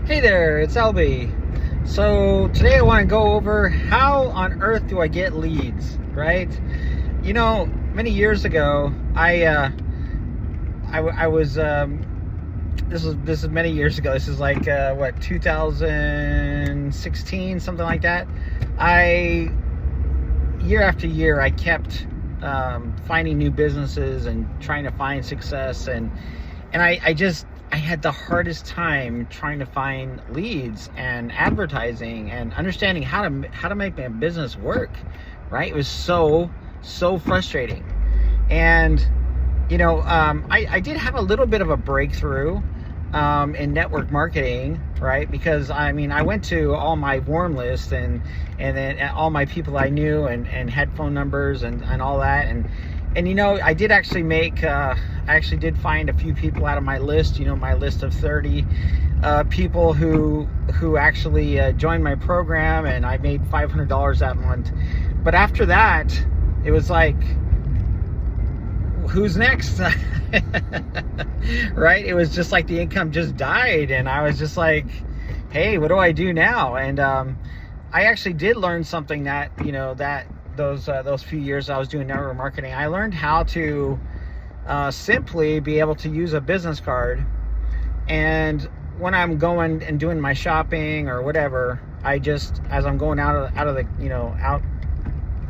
Hey there, it's LB. So today I want to go over how on earth do I get leads, right? You know, many years ago, I was this is many years ago. This is like 2016, something like that. Year after year, I kept finding new businesses and trying to find success, and I had the hardest time trying to find leads and advertising and understanding how to make my business work, right? It was so frustrating. And I did have a little bit of a breakthrough in network marketing, right? Because I went to all my warm list and then all my people I knew and had phone numbers and all that, and I did actually make I actually did find a few people out of my list, my list of 30 people who actually joined my program, and I made $500 that month. But after that, it was like, who's next? Right? It was just like the income just died, and I was just like, hey, what do I do now? And I actually did learn something that those few years I was doing network marketing. I learned how to simply be able to use a business card, and when I'm going and doing my shopping or whatever, I just, as I'm going out of the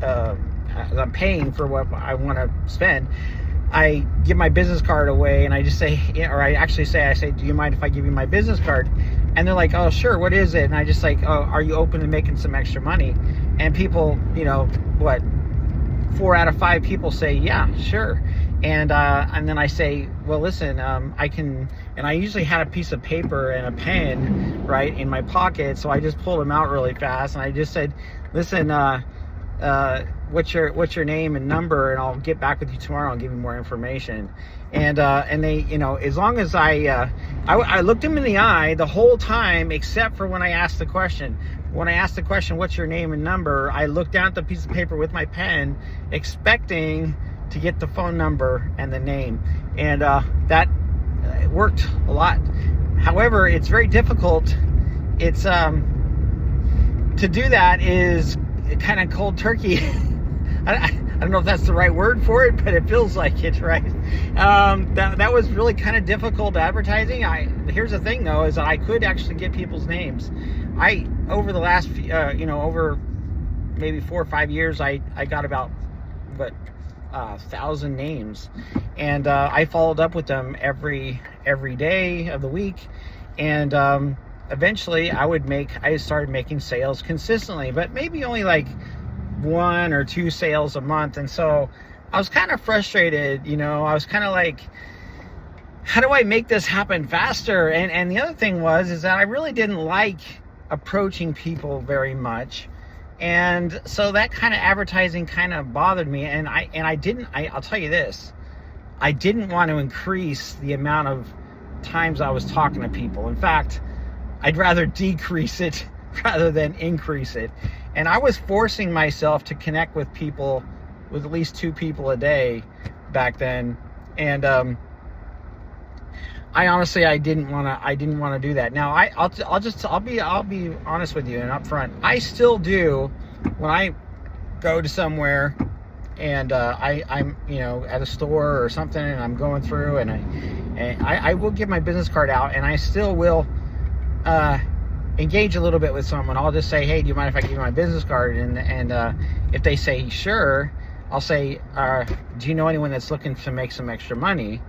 as I'm paying for what I want to spend, I give my business card away, and I just say, I say, do you mind if I give you my business card? And they're like, oh, sure, what is it? And I just like, oh, are you open to making some extra money? And people, 4 out of 5 people say, yeah, sure. And then I say, well, listen, I can, and I usually had a piece of paper and a pen, right, in my pocket. So I just pulled them out really fast, and I just said, listen, what's your name and number, and I'll get back with you tomorrow and give you more information. And they, as long as I looked them in the eye the whole time, except for when I asked the question. When I asked the question, what's your name and number, I looked down at the piece of paper with my pen, expecting to get the phone number and the name. And that worked a lot. However, it's very difficult. It's to do that is kind of cold turkey. I don't know if that's the right word for it, but it feels like it, right? That was really kind of difficult advertising. Here's the thing, though, is that I could actually get people's names. Over the last, over maybe 4 or 5 years, I got about 1,000 names, and I followed up with them every day of the week, and eventually I started making sales consistently, but maybe only like 1 or 2 sales a month. And so I was kind of frustrated. I was kind of like, how do I make this happen faster? And the other thing is that I really didn't like approaching people very much. And so that kind of advertising kind of bothered me. And I'll tell you this, I didn't want to increase the amount of times I was talking to people. In fact, I'd rather decrease it rather than increase it. And I was forcing myself to connect with people, with at least 2 people a day back then. And I honestly, I didn't want to do that. Now I'll be honest with you and upfront. I still do when I go to somewhere and I'm at a store or something, and I'm going through, and I will give my business card out, and I still will engage a little bit with someone. I'll just say, hey, do you mind if I give you my business card? And if they say sure, I'll say, do you know anyone that's looking to make some extra money?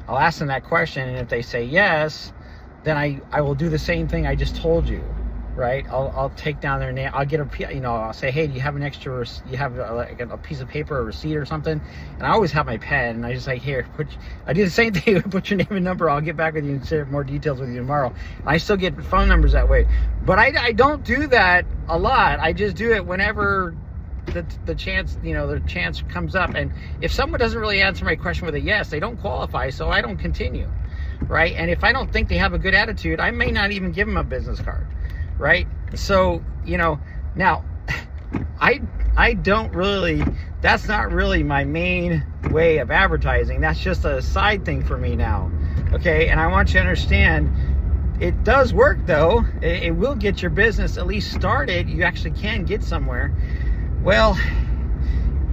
I'll ask them that question, and if they say yes, then I will do the same thing I just told you, right? I'll take down their name. I'll get I'll say, hey, do you have an extra? You have a piece of paper, a receipt or something? And I always have my pen, and I just like, here, I do the same thing. Put your name and number. I'll get back with you and share more details with you tomorrow. And I still get phone numbers that way, but I don't do that a lot. I just do it whenever the chance comes up. And if someone doesn't really answer my question with a yes, they don't qualify, so I don't continue, right? And if I don't think they have a good attitude, I may not even give them a business card, right? So now I don't really, that's not really my main way of advertising. That's just a side thing for me now, okay? And I want you to understand it does work though. It will get your business at least started. You actually can get somewhere. Well,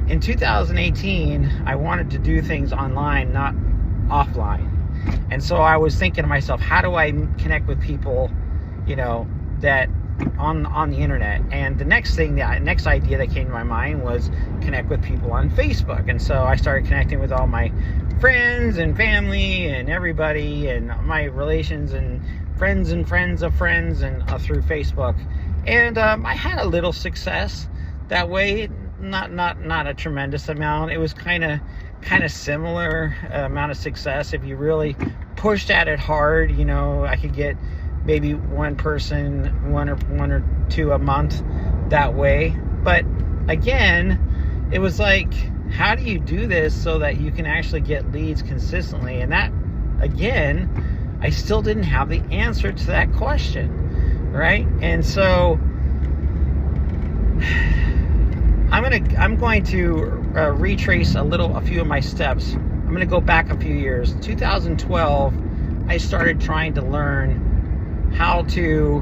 in 2018, I wanted to do things online, not offline. And so I was thinking to myself, how do I connect with people, that on the internet? And the next idea that came to my mind was connect with people on Facebook. And so I started connecting with all my friends and family and everybody and my relations and friends of friends and through Facebook. And I had a little success that way, not a tremendous amount. It was kind of similar amount of success. If you really pushed at it hard, I could get maybe one person, one or two a month that way. But again, it was like, how do you do this so that you can actually get leads consistently? And that, again, I still didn't have the answer to that question, right? And so I'm going to retrace a few of my steps. I'm going to go back a few years. 2012, I started trying to learn how to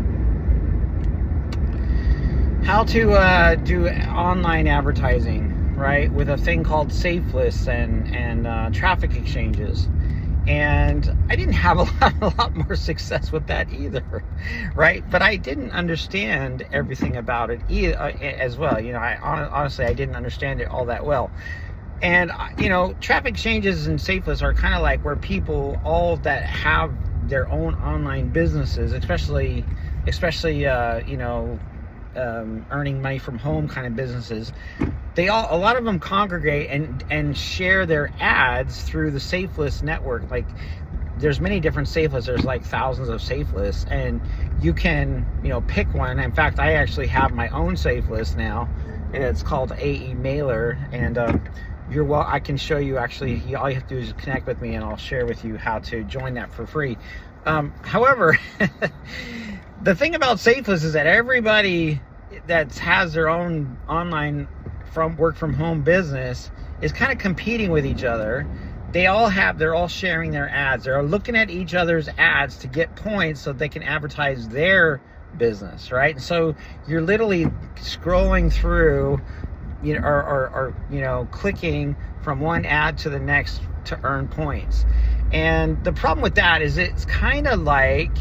do online advertising, right, with a thing called safe lists and traffic exchanges. And I didn't have a lot more success with that either, right? But I didn't understand everything about it as well. Honestly, I didn't understand it all that well. And traffic exchanges and safe lists are kind of like where people all that have their own online businesses, especially earning money from home kind of businesses, a lot of them congregate and share their ads through the safe list network. Like, there's many different safe lists. There's like thousands of safe lists, and you can pick one. In fact, I actually have my own safe list now, and it's called AE Mailer. And I can show you. Actually, all you have to do is connect with me, and I'll share with you how to join that for free. However, the thing about safe lists is that everybody that has their own online work from home business is kind of competing with each other. They're all sharing their ads. They're looking at each other's ads to get points so they can advertise their business, right? So you're literally scrolling through, or clicking from one ad to the next to earn points. And the problem with that is it's kind of like,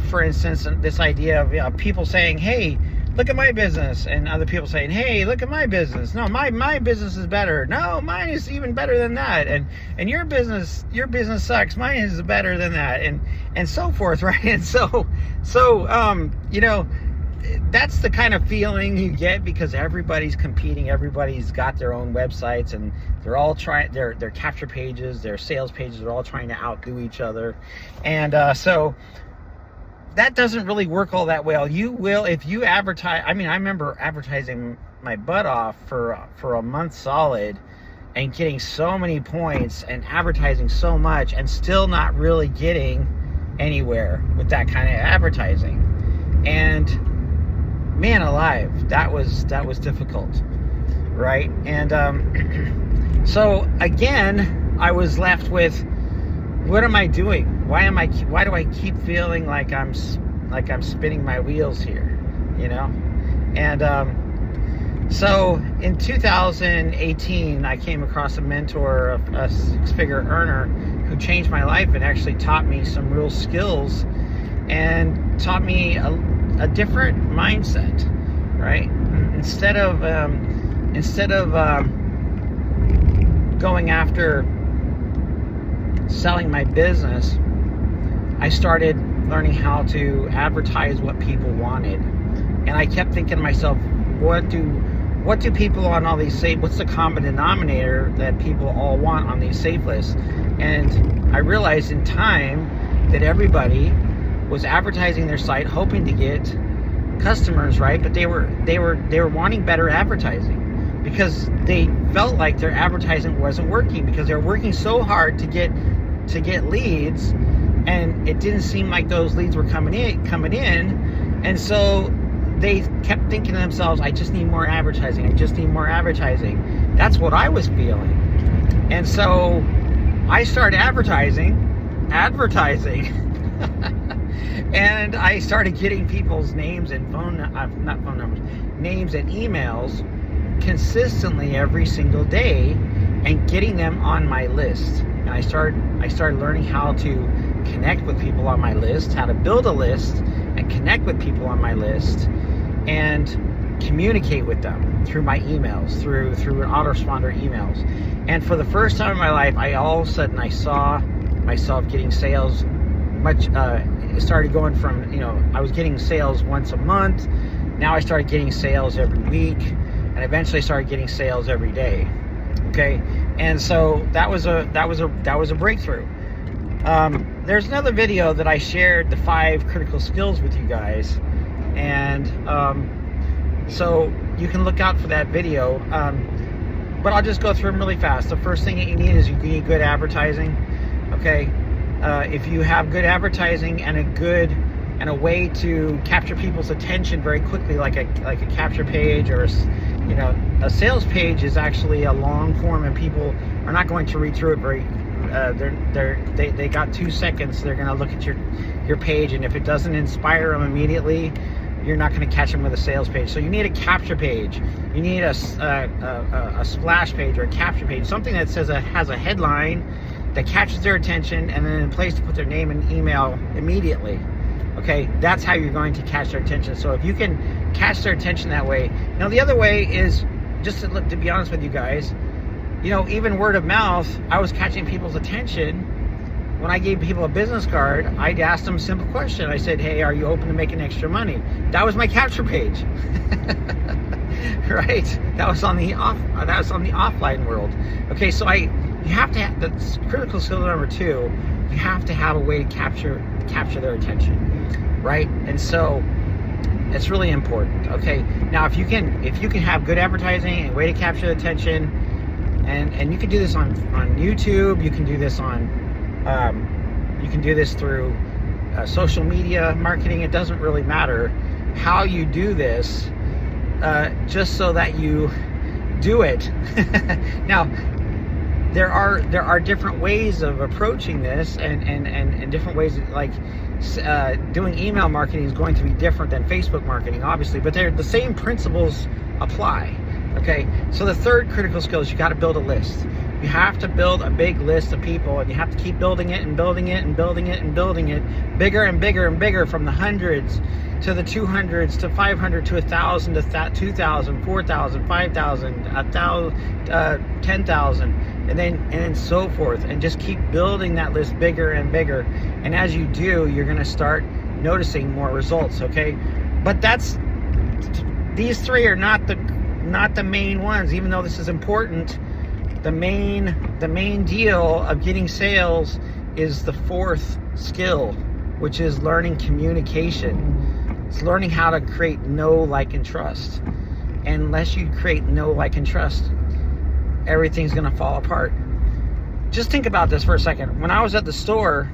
for instance, this idea of people saying, hey, look at my business, and other people saying, hey, look at my business. No, my business is better. No, mine is even better than that. And your business sucks. Mine is better than that, and so forth, right? And so that's the kind of feeling you get because everybody's competing. Everybody's got their own websites, and they're all trying their capture pages, their sales pages are all trying to outdo each other. And so that doesn't really work all that well. You will if you advertise. I mean, I remember advertising my butt off for a month solid and getting so many points and advertising so much and still not really getting anywhere with that kind of advertising. And man alive, that was difficult, right? And so again, I was left with, what am I doing? Why do I keep feeling like I'm spinning my wheels here, And so in 2018, I came across a mentor, a six-figure earner, who changed my life and actually taught me some real skills and taught me a different mindset, right? Instead of going after selling my business, I started learning how to advertise what people wanted. And I kept thinking to myself, what do people on all these what's the common denominator that people all want on these safe lists? And I realized in time that everybody was advertising their site hoping to get customers, right? But they were wanting better advertising because they felt like their advertising wasn't working because they were working so hard to get leads, and it didn't seem like those leads were coming in. And so they kept thinking to themselves, I just need more advertising. That's what I was feeling. And so I started advertising And I started getting people's names and not phone numbers, names and emails consistently every single day, and getting them on my list. And I started learning how to connect with people on my list, how to build a list and connect with people on my list, and communicate with them through my emails, through autoresponder emails. And for the first time in my life, all of a sudden I saw myself getting sales it started going from, I was getting sales once a month. Now I started getting sales every week, and eventually I started getting sales every day. Okay, and so that was a breakthrough. There's another video that I shared, the 5 critical skills with you guys, and so you can look out for that video. But I'll just go through them really fast. The first thing that you need is you need good advertising. Okay, if you have good advertising and a way to capture people's attention very quickly, like a capture page, or a sales page is actually a long form, and people are not going to read through it very. They got 2 seconds. They're going to look at your page, and if it doesn't inspire them immediately, you're not going to catch them with a sales page. So you need a capture page. You need a splash page or a capture page, something that has a headline that catches their attention, and then a place to put their name and email immediately. Okay, that's how you're going to catch their attention. So if you can catch their attention that way. Now the other way is, just to be honest with you guys, even word of mouth. I was catching people's attention when I gave people a business card. I'd ask them a simple question. I said, "Hey, are you open to making extra money?" That was my capture page. Right? That was on the offline world. Okay, so you have to have, that's critical skill number 2. You have to have a way to capture their attention, right? And so it's really important. Okay, now if you can have good advertising and a way to capture the attention, and you can do this on YouTube, you can do this through social media marketing. It doesn't really matter how you do this, just so that you do it. Now, there are different ways of approaching this, and different ways, like doing email marketing is going to be different than Facebook marketing, obviously, but the same principles apply. Okay, so the third critical skill is you got to build a list. You have to build a big list of people, and you have to keep building it and building it and building it and building it, bigger and bigger and bigger, from the hundreds to the 200s to 500 to 1,000 to 2,000, 4,000, 5,000, 1,000, 10,000, and then so forth, and just keep building that list bigger and bigger. And as you do, you're going to start noticing more results. Okay, but these 3 are not the main ones, even though this is important. The main deal of getting sales is the 4th skill, which is learning communication. It's learning how to create know, like, and trust. And unless you create know, like, and trust, everything's going to fall apart. Just think about this for a second. When I was at the store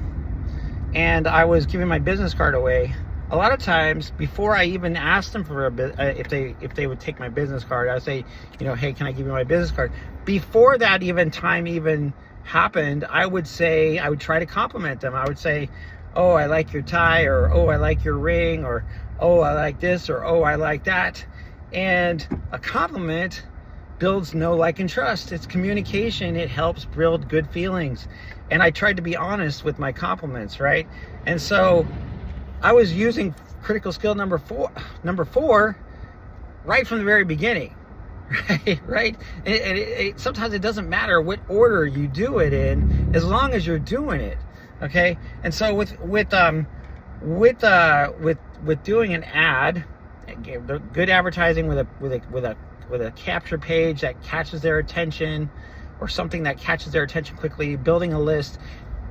and I was giving my business card away, a lot of times, before I even asked them for if they would take my business card, I would say, "Hey, can I give you my business card?" Before that time happened, I would try to compliment them. I would say, "Oh, I like your tie," or "Oh, I like your ring," or "Oh, I like this," or "Oh, I like that." And a compliment builds know, like, and trust. It's communication. It helps build good feelings. And I tried to be honest with my compliments, right? And so I was using critical skill number four right from the very beginning, right? And sometimes it doesn't matter what order you do it in, as long as you're doing it, okay? And so with doing an ad, good advertising with a capture page that catches their attention, or something that catches their attention quickly, building a list.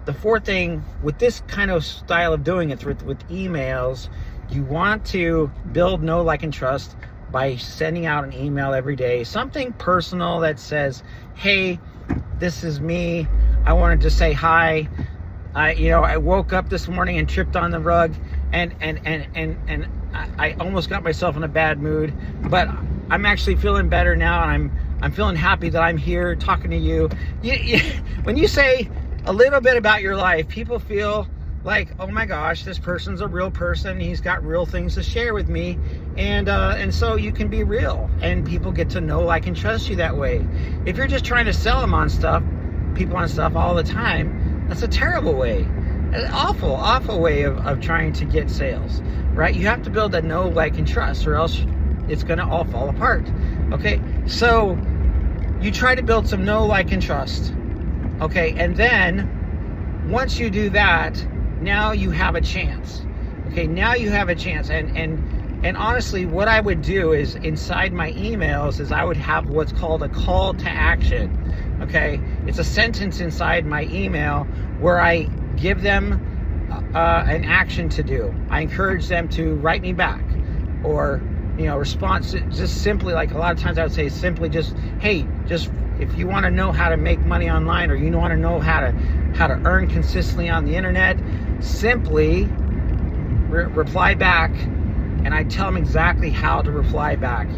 The 4th thing with this kind of style of doing it with emails, you want to build know, like, and trust by sending out an email every day, something personal that says, "Hey, this is me. I wanted to say hi. I woke up this morning and tripped on the rug, and I almost got myself in a bad mood, but I'm actually feeling better now, and I'm feeling happy that I'm here talking to you." When you say a little bit about your life, people feel like, oh my gosh, this person's a real person. He's got real things to share with me. And so you can be real, and people get to know, like, and trust you that way. If you're just trying to sell them on stuff, people on stuff all the time, that's a terrible way. An awful way of trying to get sales, right? You have to build that know, like, and trust, or else it's going to all fall apart. Okay, so you try to build some know, like, and trust. Okay, and then once you do that, now you have a chance. Okay, now you have a chance. And honestly, what I would do is, inside my emails, is I would have what's called a call to action. Okay, it's a sentence inside my email where I give them an action to do. I encourage them to write me back, or response, just simply, like, a lot of times I would say simply just, hey, just if you want to know how to make money online, or you want to know how to earn consistently on the internet, simply reply back. And I tell them exactly how to reply back,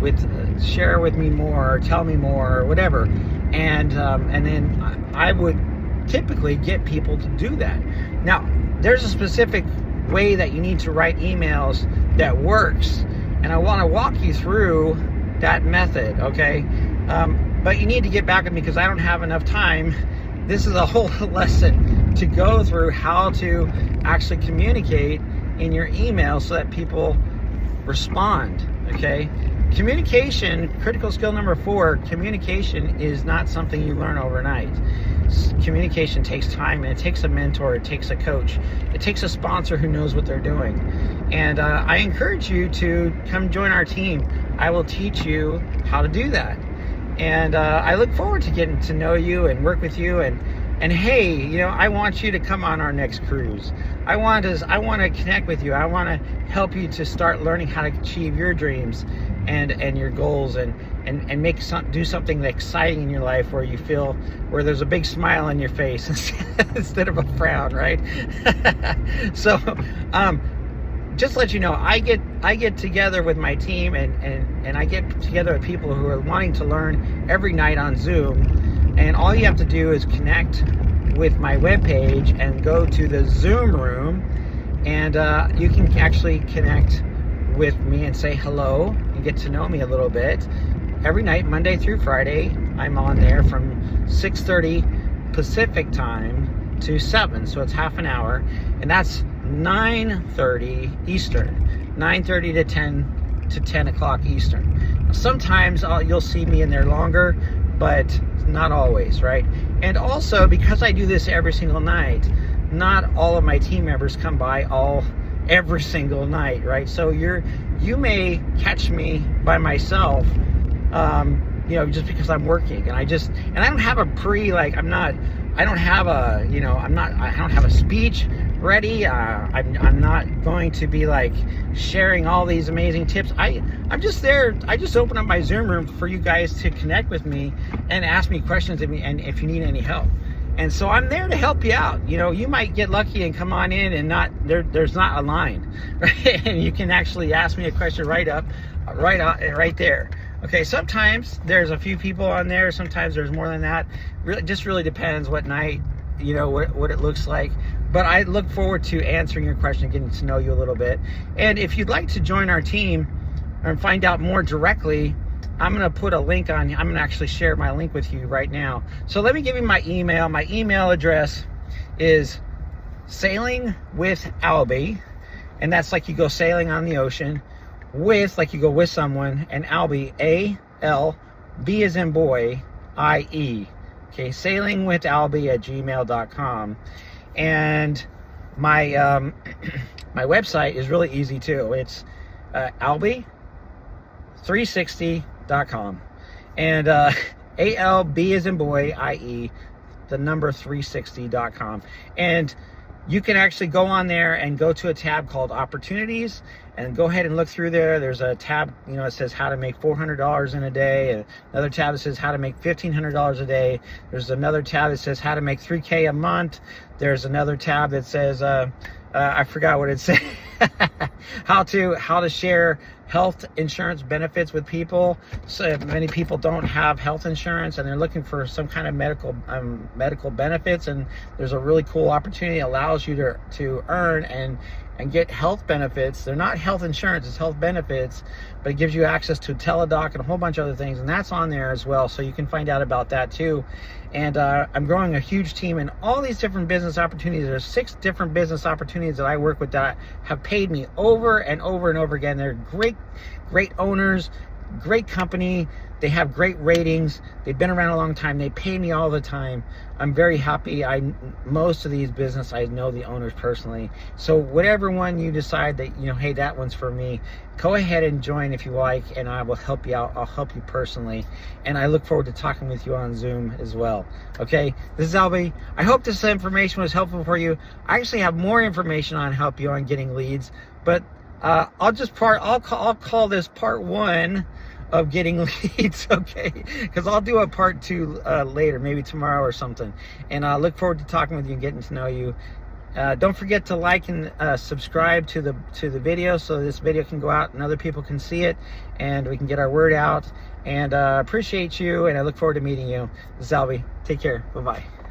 with share with me more, or tell me more, or whatever. And then I would typically get people to do that. Now, there's a specific way that you need to write emails that works, and I want to walk you through that method, okay? But you need to get back with me, because I don't have enough time. This is a whole lesson to go through how to actually communicate in your email so that people respond, okay? Communication, critical skill number 4, communication is not something you learn overnight. Communication takes time, and it takes a mentor, it takes a coach, it takes a sponsor who knows what they're doing. And I encourage you to come join our team. I will teach you how to do that. And I look forward to getting to know you and work with you. And hey, I want you to come on our next cruise. I want to connect with you. I want to help you to start learning how to achieve your dreams and your goals, and do something exciting in your life where there's a big smile on your face instead of a frown, right? So just let you know, I get together with my team, and I get together with people who are wanting to learn every night on Zoom. And all you have to do is connect with my webpage and go to the Zoom room, and you can actually connect with me and say hello and get to know me a little bit. Every night, Monday through Friday, I'm on there from 6:30 Pacific time to 7, so it's half an hour, and that's 9:30 Eastern, 9:30 to 10 o'clock Eastern. Sometimes you'll see me in there longer, but not always, right? And also, because I do this every single night, not all of my team members come by every single night, right? So you may catch me by myself, just because I'm working, and I don't have I don't have a speech ready. I'm not going to be like sharing all these amazing tips. I'm just there. I just open up my Zoom room for you guys to connect with me and ask me questions, and if you need any help. And so I'm there to help you out. You might get lucky and come on in, and there's not a line, right? And you can actually ask me a question right there. Okay, sometimes there's a few people on there. Sometimes there's more than that. Just really depends what night, what it looks like. But I look forward to answering your question, getting to know you a little bit. And if you'd like to join our team and find out more directly, I'm going to put a link on. I'm going to actually share my link with you right now. So let me give you my email. My email address is sailingwithalby, and that's like you go sailing on the ocean. With, like you go with someone, and Albie, A-L-B as in boy, I-E. Okay, sailingwithalby@gmail.com. And my my website is really easy too. It's alby360.com. And A-L-B as in boy, I-E, the number 360.com. And you can actually go on there and go to a tab called Opportunities, and go ahead and look through there. There's a tab, it says how to make $400 in a day, and another tab that says how to make $1,500 a day. There's another tab that says how to make $3,000 a month. There's another tab that says I forgot what it said. how to share health insurance benefits with people. So many people don't have health insurance and they're looking for some kind of medical benefits, and there's a really cool opportunity that allows you to earn and get health benefits. They're not health insurance, it's health benefits, but it gives you access to teledoc and a whole bunch of other things, and that's on there as well, so you can find out about that too. And I'm growing a huge team in all these different business opportunities. There's 6 different business opportunities that I work with that have paid me over and over and over again. They're great owners, great company. They have great ratings. They've been around a long time. They pay me all the time. I'm very happy. Most of these business, I know the owners personally. So whatever one you decide that, hey, that one's for me, go ahead and join if you like, and I will help you out. I'll help you personally. And I look forward to talking with you on Zoom as well. Okay, this is Albie. I hope this information was helpful for you. I actually have more information on help you on getting leads, but I'll call this part 1 of getting leads, okay? Because I'll do a part 2 later, maybe tomorrow or something. And I look forward to talking with you and getting to know you. Don't forget to like and subscribe to the video, so this video can go out and other people can see it, and we can get our word out. And appreciate you, and I look forward to meeting you. This is Albie. Take care. Bye-bye.